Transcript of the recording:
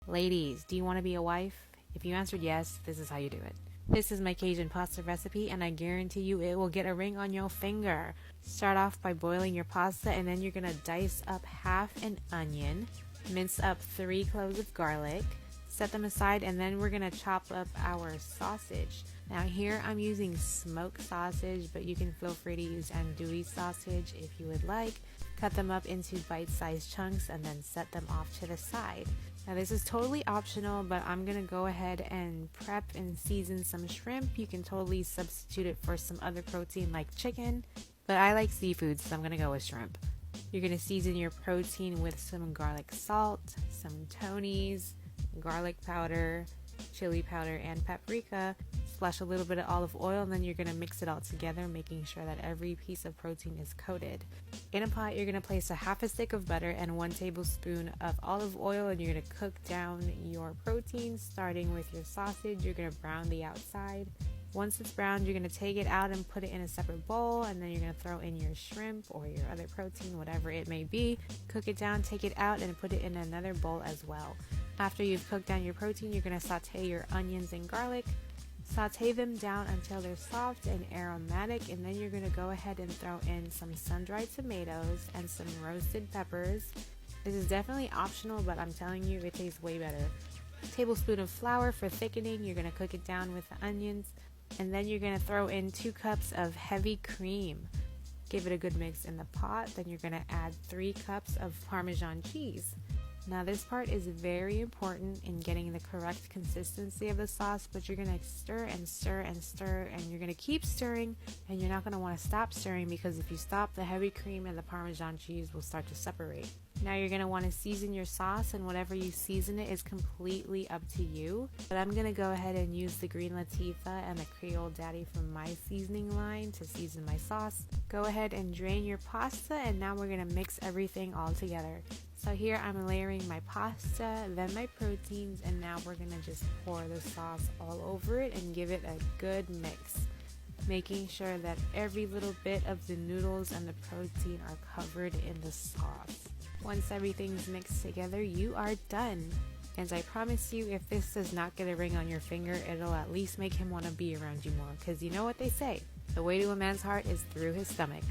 Ladies, do you want to be a wife? If you answered yes, this is how you do it. This is my Cajun pasta recipe, and I guarantee you it will get a ring on your finger. Start off by boiling your pasta, and then you're going to dice up half an onion, mince up 3 cloves of garlic, set them aside, and then we're going to chop up our sausage. Now here I'm using smoked sausage, but you can feel free to use andouille sausage if you would like. Cut them up into bite-sized chunks and then set them off to the side. Now this is totally optional, but I'm going to go ahead and prep and season some shrimp. You can totally substitute it for some other protein like chicken, but I like seafood, so I'm going to go with shrimp. You're going to season your protein with some garlic salt, some Tony's, garlic powder, chili powder, and paprika. Splash a little bit of olive oil, and then you're going to mix it all together, making sure that every piece of protein is coated. In a pot, you're going to place a half a stick of butter and 1 tablespoon of olive oil, and you're going to cook down your protein, starting with your sausage. You're going to brown the outside. Once it's browned, you're going to take it out and put it in a separate bowl, and then you're going to throw in your shrimp or your other protein, whatever it may be. Cook it down, take it out, and put it in another bowl as well. After you've cooked down your protein, you're going to saute your onions and garlic. Saute them down until they're soft and aromatic, and then you're going to go ahead and throw in some sun-dried tomatoes and some roasted peppers. This is definitely optional, but I'm telling you, it tastes way better. A tablespoon of flour for thickening. You're going to cook it down with the onions, and then you're going to throw in 2 cups of heavy cream. Give it a good mix in the pot. Then you're going to add 3 cups of Parmesan cheese. Now this part is very important in getting the correct consistency of the sauce, but you're going to stir and stir and stir, and you're going to keep stirring, and you're not going to want to stop stirring, because if you stop, the heavy cream and the Parmesan cheese will start to separate. Now you're going to want to season your sauce, and whatever you season it is completely up to you. But I'm going to go ahead and use the Green Latifah and the Creole Daddy from my seasoning line to season my sauce. Go ahead and drain your pasta, and now we're going to mix everything all together. So here I'm layering my pasta, then my proteins, and now we're going to just pour the sauce all over it and give it a good mix, making sure that every little bit of the noodles and the protein are covered in the sauce. Once everything's mixed together, you are done. And I promise you, if this does not get a ring on your finger, it'll at least make him want to be around you more, because you know what they say, the way to a man's heart is through his stomach.